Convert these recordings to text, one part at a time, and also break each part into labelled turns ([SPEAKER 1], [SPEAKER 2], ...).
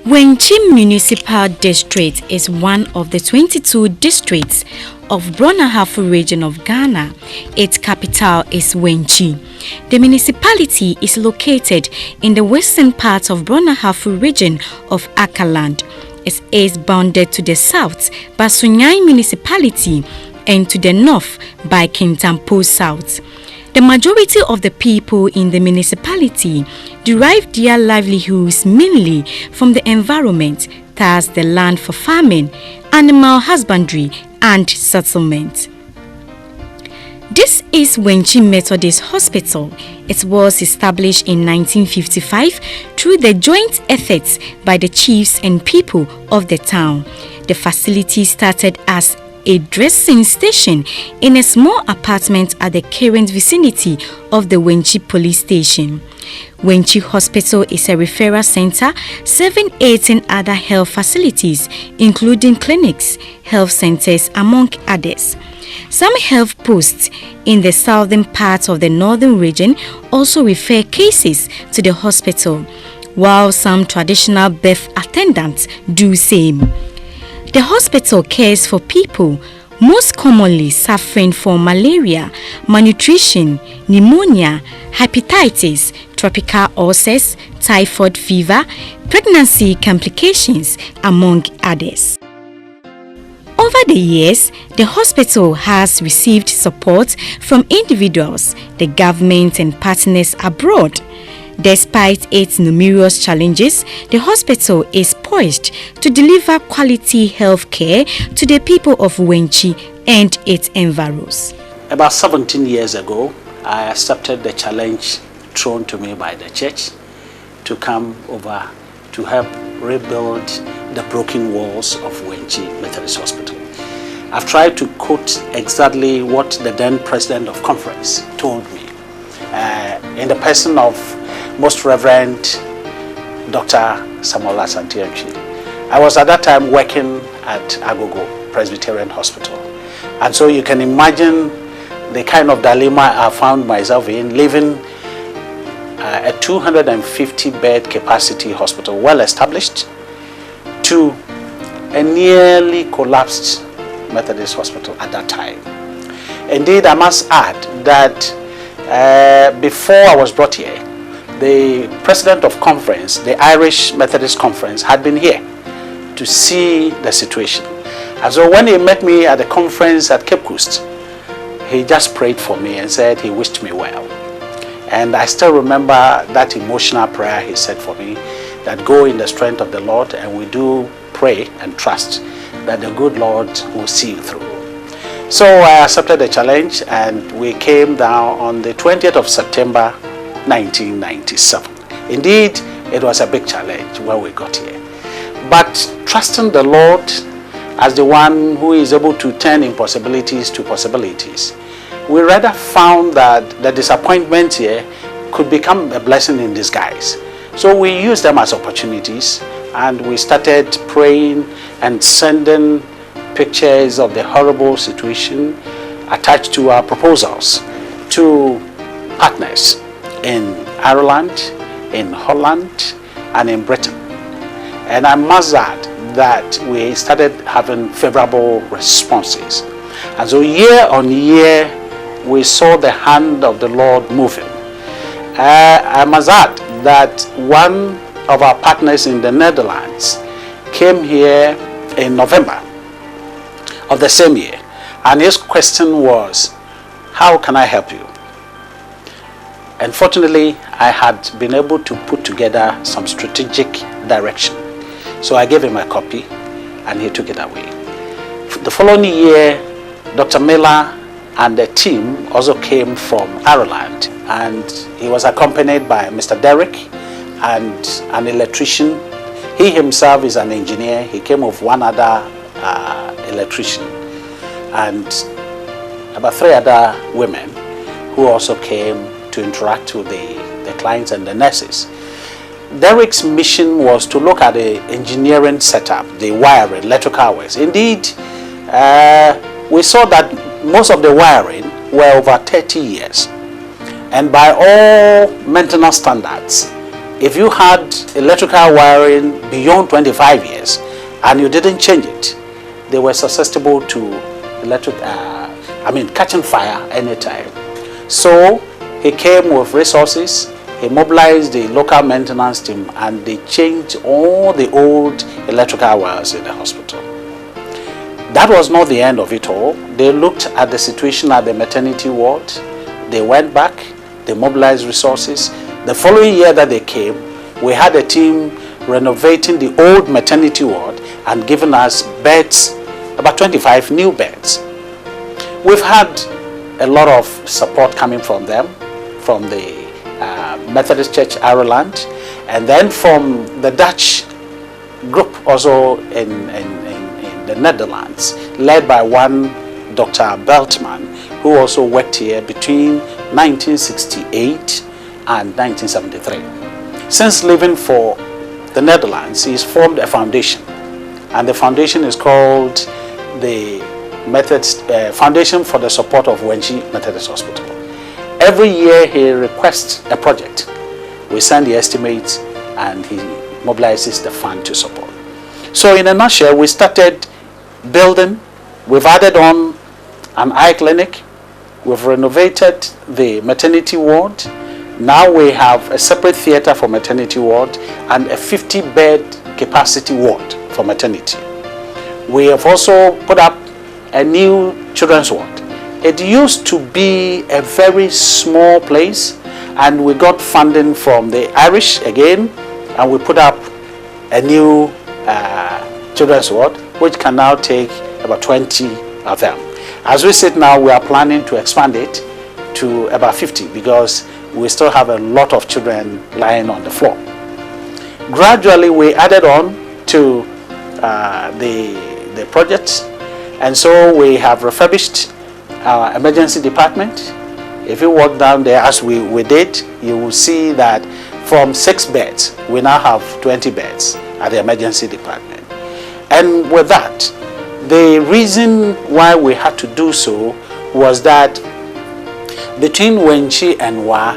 [SPEAKER 1] Wenchi Municipal District is one of the 22 districts of Brong-Ahafo region of Ghana. Its capital is Wenchi. The municipality is located in the western part of Brong-Ahafo region of Akaland. It is bounded to the south by Sunyani Municipality and to the north by Kintampo South. The majority of the people in the municipality derive their livelihoods mainly from the environment, thus the land for farming, animal husbandry and settlement. This is Wenchi Methodist Hospital. It was established in 1955 through the joint efforts by the chiefs and people of the town. The facility started as a dressing station in a small apartment at the current vicinity of the Wenchi police station. Wenchi Hospital is a referral center serving 18 other health facilities, including clinics, health centers, among others. Some health posts in the southern part of the northern region also refer cases to the hospital, while some traditional birth attendants do same. The hospital cares for people most commonly suffering from malaria, malnutrition, pneumonia, hepatitis, tropical ulcers, typhoid fever, pregnancy complications, among others. Over the years, the hospital has received support from individuals, the government and partners abroad. Despite its numerous challenges, the hospital is poised to deliver quality health care to the people of Wenchi and its environs.
[SPEAKER 2] About 17 years ago, I accepted the challenge thrown to me by the church to come over to help rebuild the broken walls of Wenchi Methodist Hospital. I've tried to quote exactly what the then president of conference told me in the person of Most Reverend Dr. Samuel Asante. I was at that time working at Agogo Presbyterian Hospital. And so you can imagine the kind of dilemma I found myself in, leaving a 250-bed capacity hospital, well established, to a nearly collapsed Methodist hospital at that time. Indeed, I must add that before I was brought here, the president of conference, the Irish Methodist Conference, had been here to see the situation. And so when he met me at the conference at Cape Coast, he just prayed for me and said he wished me well. And I still remember that emotional prayer he said for me, that go in the strength of the Lord, and we do pray and trust that the good Lord will see you through. So I accepted the challenge, and we came down on the 20th of September 1997. Indeed, it was a big challenge when we got here. But trusting the Lord as the one who is able to turn impossibilities to possibilities, we rather found that the disappointment here could become a blessing in disguise. So we used them as opportunities, and we started praying and sending pictures of the horrible situation attached to our proposals to partners in Ireland, in Holland, and in Britain. And I must add that we started having favorable responses. And so year on year, we saw the hand of the Lord moving. I must add that one of our partners in the Netherlands came here in November of the same year. And his question was, how can I help you? Unfortunately, I had been able to put together some strategic direction. So I gave him a copy and he took it away. The following year, Dr. Miller and the team also came from Ireland, and he was accompanied by Mr. Derrick and an electrician. He himself is an engineer. He came with one other electrician and about 3 other women who also came to interact with the clients and the nurses. Derrick's mission was to look at the engineering setup, the wiring, electrical works. Indeed, we saw that most of the wiring were over 30 years. And by all maintenance standards, If you had electrical wiring beyond 25 years and you didn't change it, they were susceptible to catching fire anytime. So he came with resources, he mobilized the local maintenance team, and they changed all the old electrical wires in the hospital. That was not the end of it all. They looked at the situation at the maternity ward. They went back, they mobilized resources. The following year that they came, we had a team renovating the old maternity ward and giving us beds, about 25 new beds. We've had a lot of support coming from them, from the Methodist Church Ireland, and then from the Dutch group also in the Netherlands, led by one Dr. Beltman, who also worked here between 1968 and 1973. Since leaving for the Netherlands, he's formed a foundation, and the foundation is called the Methodist Foundation for the Support of Wenchi Methodist Hospital. Every year he requests a project. We send the estimates and he mobilizes the fund to support. So in a nutshell, we started building. We've added on an eye clinic. We've renovated the maternity ward. Now we have a separate theater for maternity ward and a 50-bed capacity ward for maternity. We have also put up a new children's ward. It used to be a very small place, and we got funding from the Irish again, and we put up a new children's ward, which can now take about 20 of them. As we sit now, we are planning to expand it to about 50 because we still have a lot of children lying on the floor. Gradually, we added on to the project, and so we have refurbished our emergency department. If you walk down there as we did, you will see that from 6 beds, we now have 20 beds at the emergency department. And with that, the reason why we had to do so was that between Wenchi and Wa,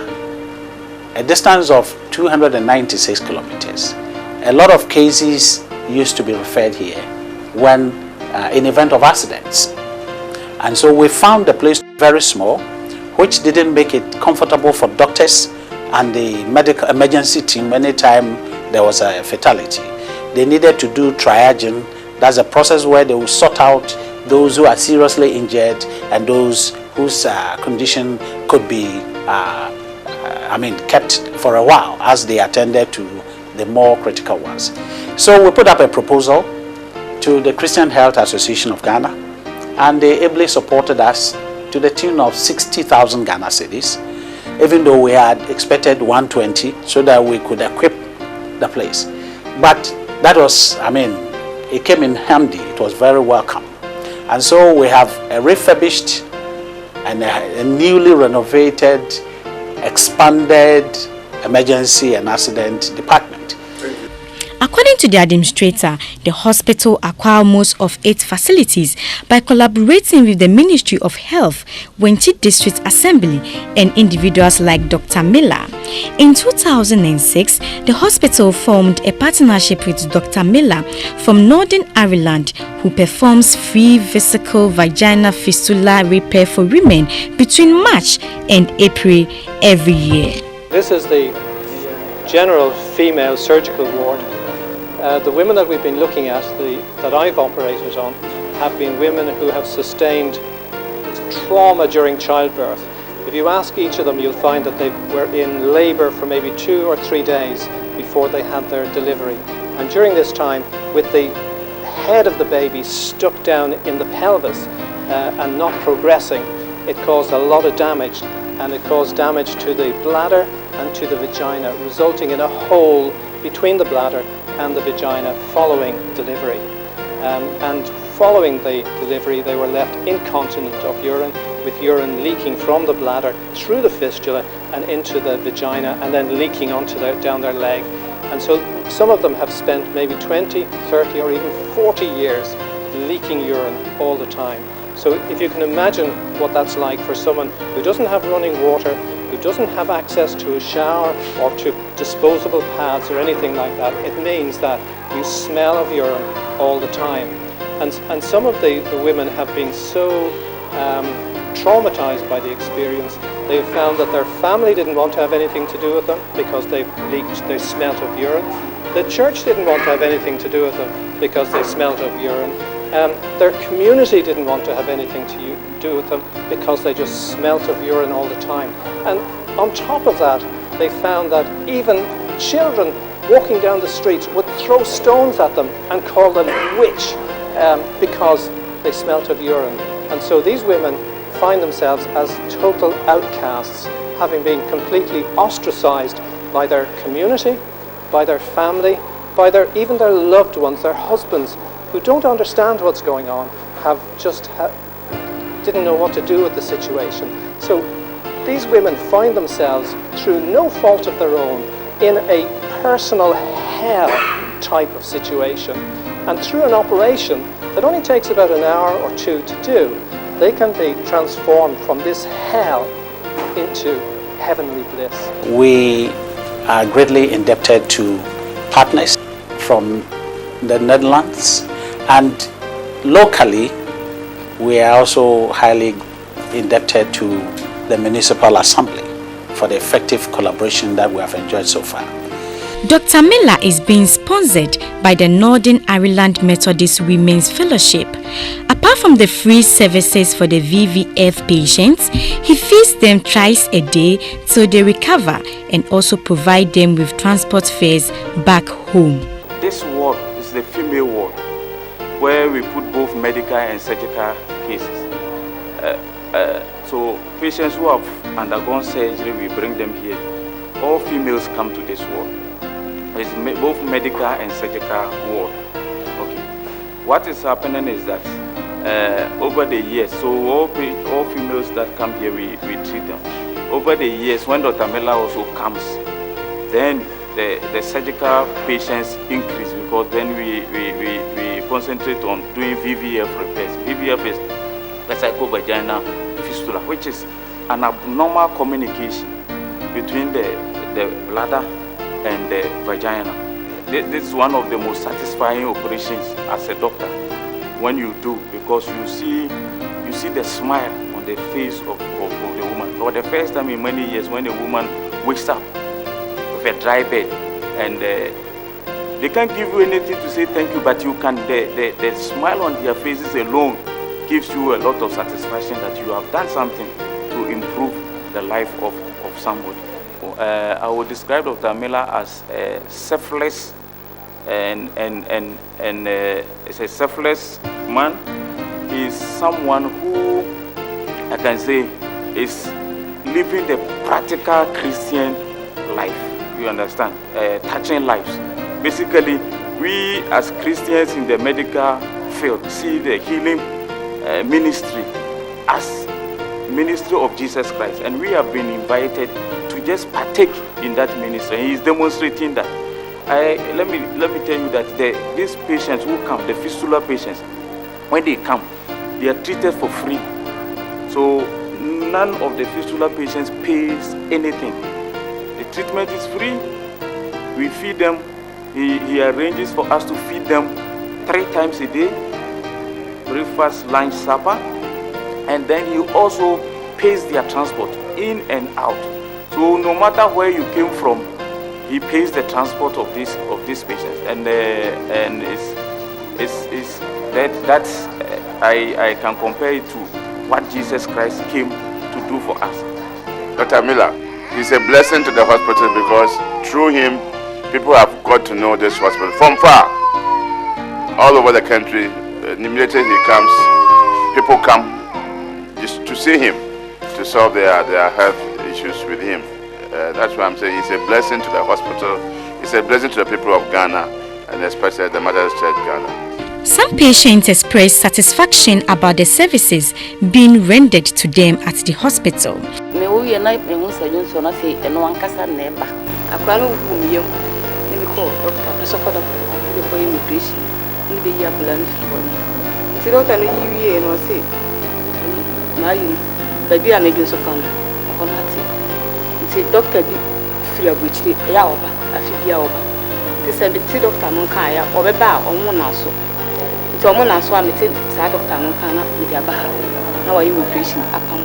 [SPEAKER 2] a distance of 296 kilometers, a lot of cases used to be referred here when in event of accidents. And so we found the place very small, which didn't make it comfortable for doctors and the medical emergency team anytime there was a fatality. They needed to do triaging. That's a process where they will sort out those who are seriously injured and those whose condition could be kept for a while as they attended to the more critical ones. So we put up a proposal to the Christian Health Association of Ghana, and they ably supported us to the tune of 60,000 Ghana cedis, even though we had expected 120 so that we could equip the place. But that was, it came in handy. It was very welcome. And so we have a refurbished and a newly renovated, expanded emergency and accident department.
[SPEAKER 1] According to the administrator, the hospital acquired most of its facilities by collaborating with the Ministry of Health, Wenchi District Assembly, and individuals like Dr. Miller. In 2006, the hospital formed a partnership with Dr. Miller from Northern Ireland, who performs free vesico-vaginal fistula repair for women between March and April every year.
[SPEAKER 3] This is the general female surgical ward. The women that we've been looking at, that I've operated on, have been women who have sustained trauma during childbirth. If you ask each of them, you'll find that they were in labour for maybe 2 or 3 days before they had their delivery. And during this time, with the head of the baby stuck down in the pelvis and not progressing, it caused a lot of damage, and it caused damage to the bladder and to the vagina, resulting in a hole between the bladder and the vagina following delivery. And following the delivery, they were left incontinent of urine, with urine leaking from the bladder through the fistula and into the vagina, and then leaking onto down their leg. And so some of them have spent maybe 20, 30 or even 40 years leaking urine all the time. So if you can imagine what that's like for someone who doesn't have running water, who doesn't have access to a shower or to disposable pads or anything like that, it means that you smell of urine all the time. And some of the women have been so traumatized by the experience, they've found that their family didn't want to have anything to do with them because they smelt of urine. The church didn't want to have anything to do with them because they smelt of urine. Their community didn't want to have anything to do with them because they just smelt of urine all the time. And on top of that, they found that even children walking down the streets would throw stones at them and call them witch because they smelt of urine. And so these women find themselves as total outcasts, having been completely ostracized by their community, by their family, by even their loved ones, their husbands, who don't understand what's going on, didn't know what to do with the situation. So these women find themselves, through no fault of their own, in a personal hell type of situation. And through an operation that only takes about an hour or two to do, they can be transformed from this hell into heavenly bliss.
[SPEAKER 2] We are greatly indebted to partners from the Netherlands, and locally we are also highly indebted to the Municipal Assembly for the effective collaboration that we have enjoyed so far.
[SPEAKER 1] Dr. Miller is being sponsored by the Northern Ireland Methodist Women's Fellowship. Apart from the free services for the VVF patients, he feeds them twice a day till they recover and also provide them with transport fares back home.
[SPEAKER 4] This ward is the female ward where we put both medical and surgical cases. So patients who have undergone surgery, we bring them here. All females come to this ward. It's both medical and surgical ward. Okay. What is happening is that over the years, so all females that come here, we treat them. Over the years, when Dr. Miller also comes, then the surgical patients increase, because then we concentrate on doing VVF repairs. VVF is vesicovaginal fistula, which is an abnormal communication between the bladder and the vagina. This is one of the most satisfying operations as a doctor when you do, because you see the smile on the face of the woman. For the first time in many years, when a woman wakes up with a dry bed, and they can't give you anything to say thank you, but you can. The smile on their faces alone gives you a lot of satisfaction that you have done something to improve the life of somebody. I would describe Dr. Miller as a selfless and it's a selfless man. He is someone who, I can say, is living the practical Christian life. You understand? Touching lives. Basically, we as Christians in the medical field see the healing ministry as ministry of Jesus Christ, and we have been invited to just partake in that ministry. He is demonstrating that. Let me tell you that these patients who come, the fistula patients, when they come, they are treated for free. So none of the fistula patients pays anything. The treatment is free. We feed them. He arranges for us to feed them 3 times a day, breakfast, lunch, supper, and then he also pays their transport in and out. So no matter where you came from, he pays the transport of these patients, and I can compare it to what Jesus Christ came to do for us.
[SPEAKER 5] Dr. Miller, he's a blessing to the hospital, because through him, people have got to know this hospital from far, all over the country. Immediately he comes, people come just to see him, to solve their health issues with him. That's why I'm saying it's a blessing to the hospital, it's a blessing to the people of Ghana, and especially the Methodist Church Ghana.
[SPEAKER 1] Some patients express satisfaction about the services being rendered to them at the hospital.
[SPEAKER 6] nti doctor bi firi abuchiri ya oba afibia oba nti se bi doctor no kan ya obeba omo na so nti omo na so amete sa doctor no kan na me dia ba na wa yi operation apam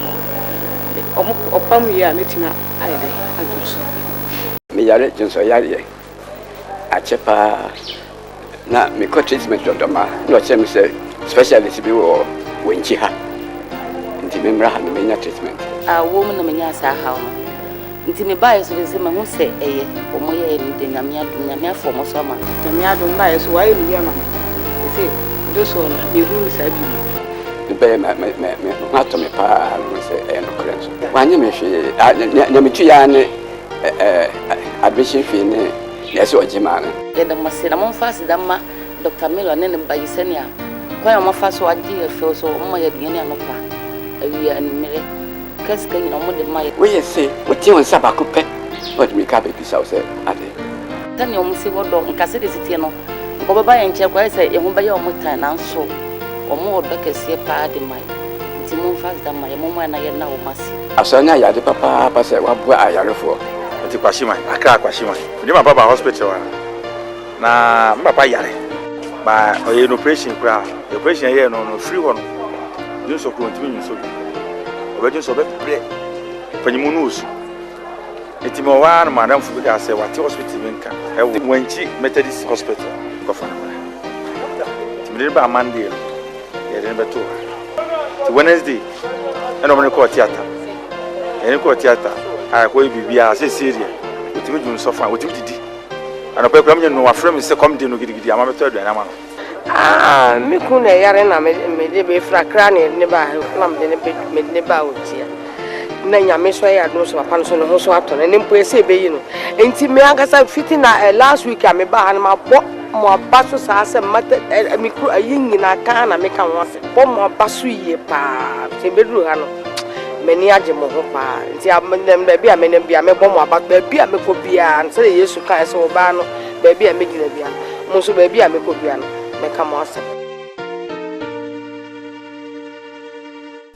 [SPEAKER 6] omo opam ya metina ayede aduso
[SPEAKER 7] me yare jinso yare achepa na me ko treatment dodoma no chem say specialist bi wo Wenchi ha nti me mra ha me nya treatment
[SPEAKER 6] wo mu na me nya sa ha no nti me ba yeso de se me hu se eye omo ye ni de nyame afo mo so ma nyame adom ba yeso wa ye ni yama se do so no me hu sa bi
[SPEAKER 7] be me ha to me pa no se no krenso wa nya me hwe nya me tu ya ne admission fee ne yeso ojima ne
[SPEAKER 6] ye da mase na mo fast da ma Dr. Miller ne ba yisenia kwa mo fast wa di e fe so mo ye de ne anopa awi animere keska nyina mo de mai
[SPEAKER 7] we say we ti on sabako pe what me ka be bisa say ade
[SPEAKER 6] tani o mo se wodo nkase de sitie no ko baba ye nche kwa say ye ho ba ye o mo tan na nso o mo odo kese pa de mai ti mo fast da mai mo na ye na o masi
[SPEAKER 7] asanya ya de papa pa say wa bua ayarefo
[SPEAKER 8] ti kwashima akra kwashima ndi ma baba hospital na papa yare ba oye no operation kra operation here no free one you so ko ntimi nso bi obejo so be pre panyimu no osu etimo wa na madam fu ga say what hospital benka e Wenchi Methodist hospital ko fa na timire ba Monday ye den beto ti Wednesday e no me ko theater e ko theater a ko bibia se seria otimi dun so fa otimi didi ana pe kram no wa frame se come de no gidigidi ama beto aduana ma no
[SPEAKER 9] me ku na yare na me de be fra kra ne ba na me ne ba otia na nyame so ya do so papa no so no ho so ato ne mpo ese be yi no enti me ankasa fiti na last week am ba han ma bo mo abaso sa ase mata mi ku ayin na kan na me kan wo ase bo mo abaso yie pa se bedru ha no meni age mo ho pa nti am ba bia me bia me bo mo abaso ba bia me ko bia nse Yesu kan se wo ba no ba bia me gina bia mo so ba bia me ko bia no me kan mo ase.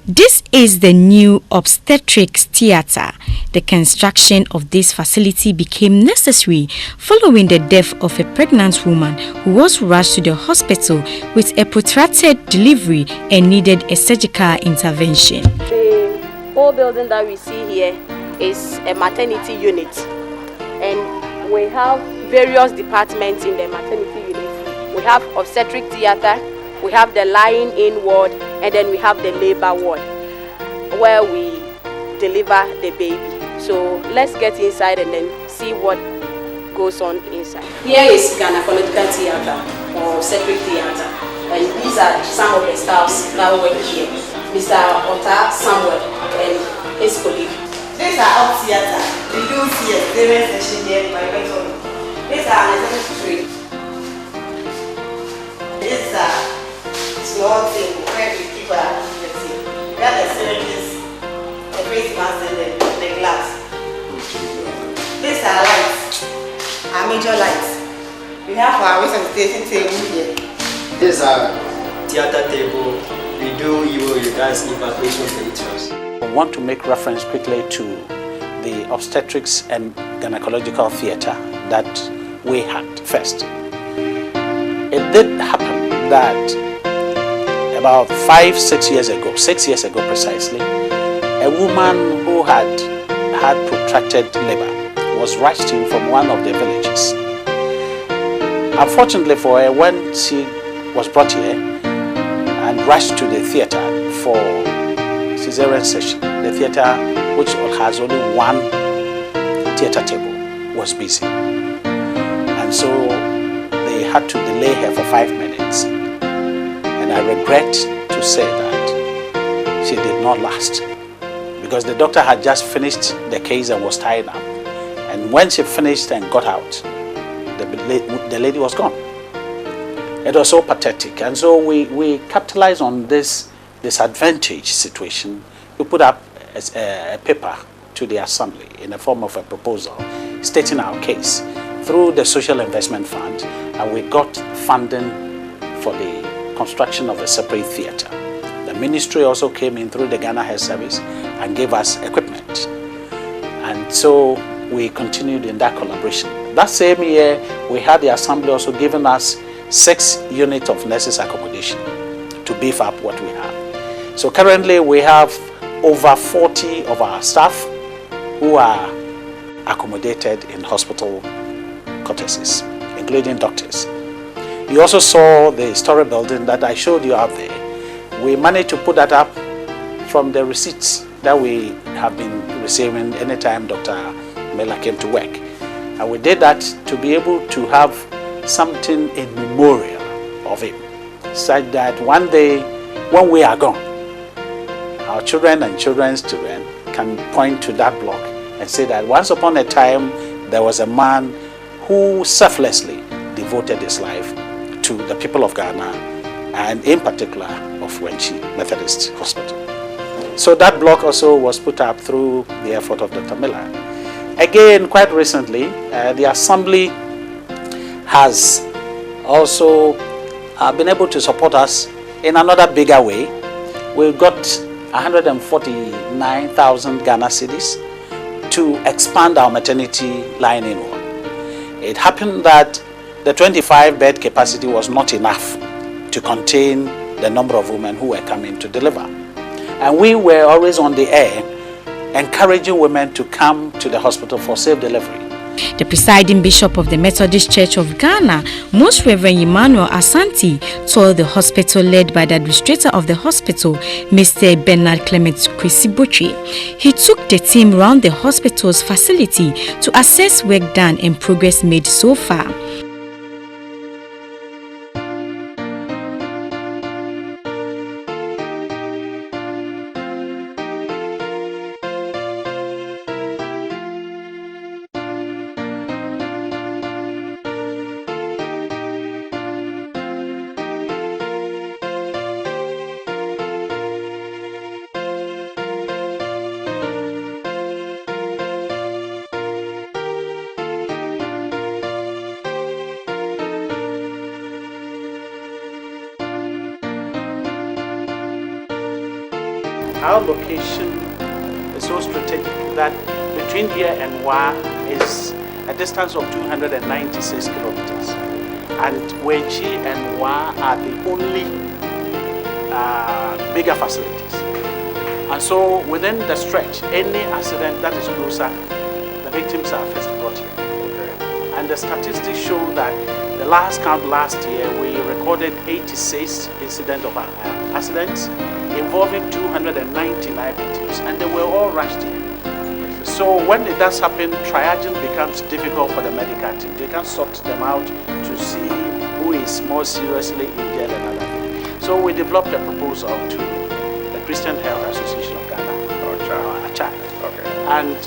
[SPEAKER 1] This is the new obstetrics theatre. The construction of this facility became necessary following the death of a pregnant woman who was rushed to the hospital with a protracted delivery and needed a surgical intervention.
[SPEAKER 10] The whole building that we see here is a maternity unit, and we have various departments in the maternity unit. We have obstetric theatre, we have the lying-in ward, and then we have the labor ward where we deliver the baby. So let's get inside and then see what goes on inside. Here is gynecological theatre or obstetric theatre, and these are some of the staffs that work here. Mr. Ota Samuel and his colleague.
[SPEAKER 11] These are up theatre. We do theatre, they session here by method. These are necessary. These are small thing where we keep our activity. We have the syringes, the face mask, and the glass. These are lights, our major lights. We have our resuscitation table here.
[SPEAKER 12] These are theater table. We do you guys evacuation of the uterus.
[SPEAKER 2] I want to make reference quickly to the obstetrics and gynecological theatre that we had first. It did happen that about 6 years ago, 6 years ago precisely, a woman who had protracted labor was rushed in from one of the villages. Unfortunately for her, when she was brought here and rushed to the theatre for cesarean session, the theatre, which has only one theatre table, was busy. And so they had to delay her for 5 minutes. And I regret to say that she did not last, because the doctor had just finished the case and was tied up. And when she finished and got out, the lady was gone. It was so pathetic. And so we capitalized on this disadvantaged situation. We put up a paper to the assembly in the form of a proposal stating our case through the Social Investment Fund, and we got funding for the construction of a separate theatre. The ministry also came in through the Ghana Health Service and gave us equipment. And so we continued in that collaboration. That same year, we had the assembly also giving us 6 units of nurses accommodation to beef up what we have. So currently we have over 40 of our staff who are accommodated in hospital cottages, including doctors. You also saw the story building that I showed you out there. We managed to put that up from the receipts that we have been receiving anytime Dr. Miller came to work. And we did that to be able to have something in memorial of him, such that one day when we are gone, our children and children's children can point to that block and say that once upon a time there was a man who selflessly devoted his life to the people of Ghana and in particular of Wenchi Methodist Hospital. So that block also was put up through the effort of Dr. Miller. Again, quite recently, the Assembly has also been able to support us in another bigger way. We've got 149,000 Ghana cedis to expand our maternity line in one. It happened that the 25-bed capacity was not enough to contain the number of women who were coming to deliver. And we were always on the air encouraging women to come to the hospital for safe delivery.
[SPEAKER 1] The presiding bishop of the Methodist Church of Ghana, Most Reverend Emmanuel Asante, told the hospital led by the administrator of the hospital, Mr. Bernard Clement Kwesi. He took the team around the hospital's facility to assess work done and progress made so far.
[SPEAKER 2] Our location is so strategic that between here and Wa is a distance of 296 kilometers. And Wenchi and Wa are the only bigger facilities. And so within the stretch, any accident that is closer, the victims are first brought here. Okay. And the statistics show that the last count last year, we recorded 86 incidents of accidents involving 299 victims, and they were all rushed here. So when it does happen, triaging becomes difficult for the medical team. They can sort them out to see who is more seriously injured and other things. So we developed a proposal to the Christian Health Association of Ghana, or ACHA. Okay. And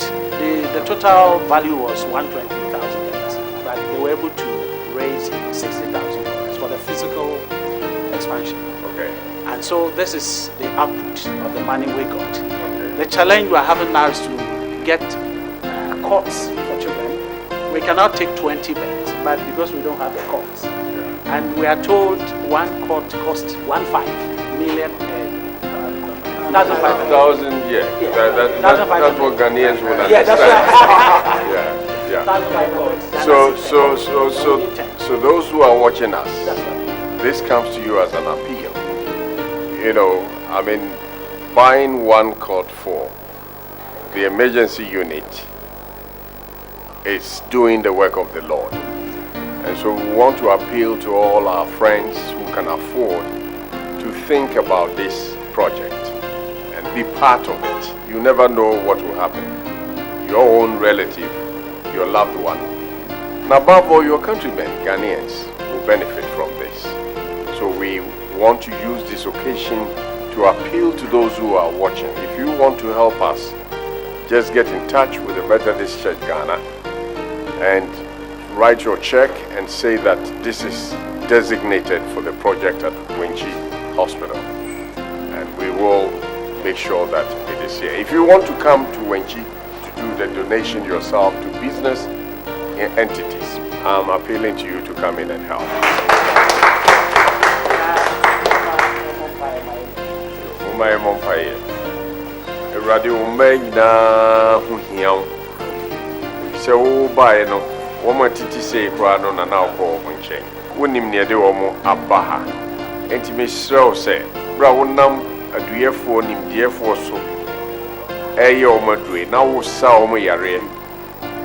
[SPEAKER 2] the total value was 120,000 dollars, but they were able to raise 60,000 dollars for the physical expansion. Okay. And so this is the output of the money we got. Okay. The challenge we are having now is to get cots for children. We cannot take 20 beds, but because we don't have the cots. Yeah. And we are told one cot costs 1.5 million.
[SPEAKER 13] 1,000, yeah. That's what Ghanaians would understand.
[SPEAKER 2] Yeah, that's right.
[SPEAKER 13] Yeah. So those who are watching us, this comes to you as an appeal. You know, I mean, buying one cot for the emergency unit is doing the work of the Lord. And so we want to appeal to all our friends who can afford to think about this project and be part of it. You never know what will happen. Your own relative, your loved one, and above all, your countrymen, Ghanaians, will benefit from this. So we want to use this occasion to appeal to those who are watching. If you want to help us, just get in touch with the Methodist Church Ghana and write your check and say that this is designated for the project at Wenchi Hospital. And we will make sure that it is here. If you want to come to Wenchi to do the donation yourself to business entities, I'm appealing to you to come in and help. So by no woman titi say crowd on an alcohol on chain. Wouldn't near the woman abaha. Intimate so say, Brownam a dear for him, dear for so. Ayo madre, now saw me yare.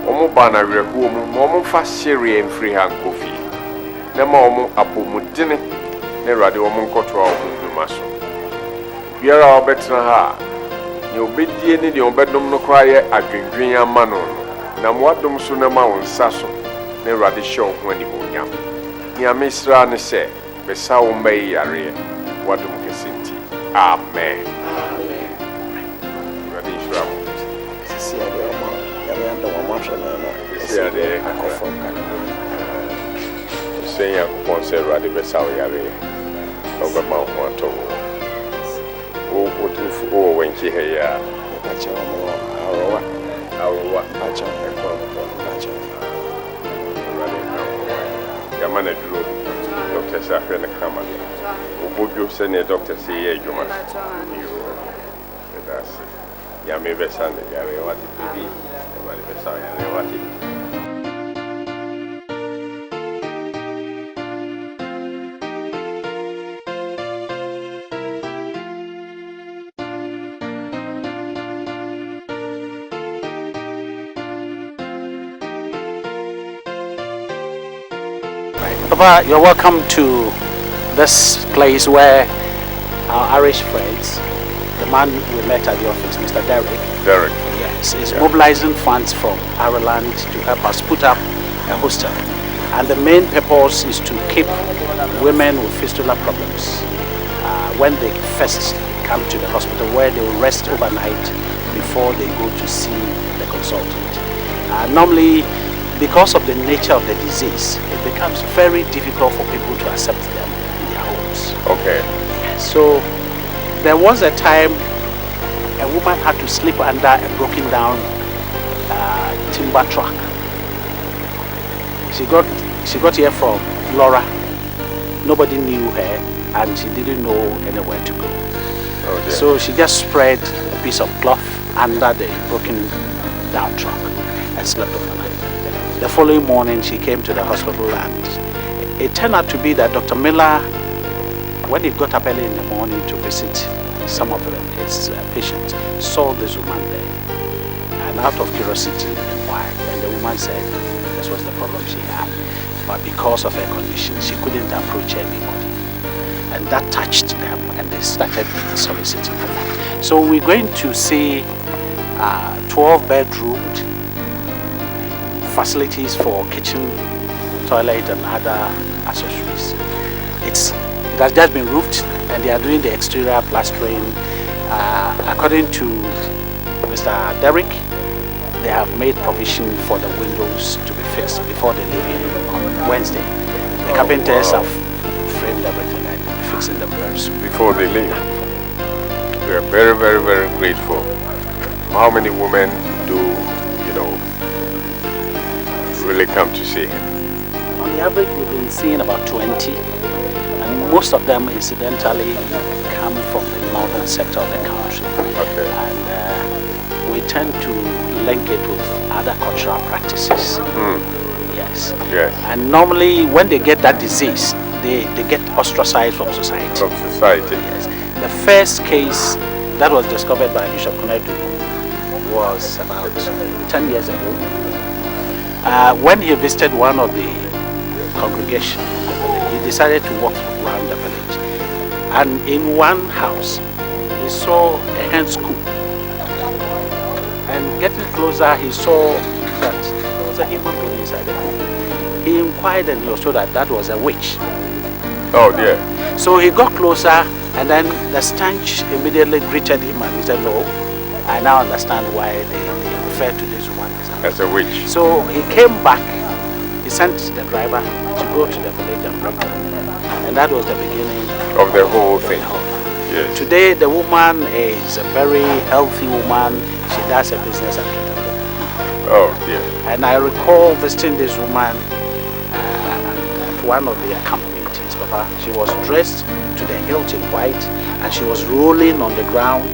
[SPEAKER 13] Omo bana rehumo, momo fast sherry and free hand coffee. Nemomo apo mudine, ne radio omo control maso. Biara better ha. You be the your bedroom no cry a green manon. Namwadum sunama on sasso, ne radi show when you go yam. Nia misra ne say, Besau may yare, wadum kesinti. Amen. Radi shram.
[SPEAKER 12] Sisi ade omo, yare ando wa mafia na.
[SPEAKER 13] Sisi ade
[SPEAKER 12] akofon
[SPEAKER 13] say ya kupon say radi besau yare. Oba ma ho to. O Wenchi here.
[SPEAKER 12] Acha omo arowa.
[SPEAKER 13] Arowa.
[SPEAKER 12] Acha ekon acha.
[SPEAKER 13] Yamana duro. Doctor Safia na kama. Obojo say ne doctor say ye juma. That's ya me besa ne yare wati bibi. Wali besa yare wati.
[SPEAKER 2] Papa, you're welcome to this place where our Irish friends, the man we met at the office, Mr. Derek.
[SPEAKER 13] Derek.
[SPEAKER 2] Yes, is mobilizing funds from Ireland to help us put up a hostel. And the main purpose is to keep women with fistula problems when they first come to the hospital, where they will rest overnight before they go to see the consultant. Normally, because of the nature of the disease, it becomes very difficult for people to accept them in their homes.
[SPEAKER 13] Okay.
[SPEAKER 2] So there was a time a woman had to sleep under a broken down timber truck. She got here from Laura. Nobody knew her and she didn't know anywhere to go.
[SPEAKER 13] Oh dear.
[SPEAKER 2] So she just spread a piece of cloth under the broken down truck and slept overnight. The following morning, she came to the hospital and it turned out to be that Dr. Miller, when he got up early in the morning to visit some of his patients, saw this woman there. And out of curiosity, inquired. And the woman said this was the problem she had. But because of her condition, she couldn't approach anybody. And that touched them and they started soliciting for that. So we're going to see 12-bedroomed facilities for kitchen, toilet and other accessories. It has just been roofed and they are doing the exterior plastering. According to Mr. Derek, they have made provision for the windows to be fixed before they leave in on Wednesday. The carpenters have framed everything and they'll be fixing them very soon.
[SPEAKER 13] Before they leave. We are very, very, very grateful. How many women do, really come to see him?
[SPEAKER 2] On the average, we've been seeing about 20, and most of them incidentally come from the northern sector of the country.
[SPEAKER 13] Okay.
[SPEAKER 2] And we tend to link it with other cultural practices. Yes.
[SPEAKER 13] Yes.
[SPEAKER 2] And normally, when they get that disease, they get ostracized from society.
[SPEAKER 13] From society.
[SPEAKER 2] Yes. The first case that was discovered by Bishop Konedu was about 10 years ago. When he visited one of the congregation, he decided to walk around the village. And in one house, he saw a hen's coop. And getting closer, he saw that there was a human being inside the coop. He inquired and he was told that that was a witch.
[SPEAKER 13] Oh dear.
[SPEAKER 2] So he got closer and then the stench immediately greeted him and he said, no, I now understand why they refer to this woman
[SPEAKER 13] as a witch.
[SPEAKER 2] So he came back, he sent the driver to go to the village and bring her. And that was the beginning
[SPEAKER 13] of the whole thing. Yes.
[SPEAKER 2] Today the woman is a very healthy woman. She does a business at Kettle.
[SPEAKER 13] Oh dear.
[SPEAKER 2] And I recall visiting this woman at one of the camp meetings, Papa. She was dressed to the hilt in white and she was rolling on the ground.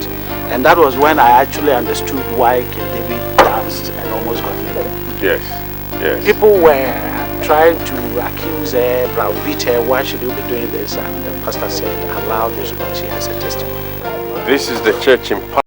[SPEAKER 2] And that was when I actually understood why King David danced and almost got naked.
[SPEAKER 13] Yes, yes.
[SPEAKER 2] People were trying to accuse her, browbeat her, why should you be doing this? And the pastor said, allow this one, she has a testimony.
[SPEAKER 13] This is the church in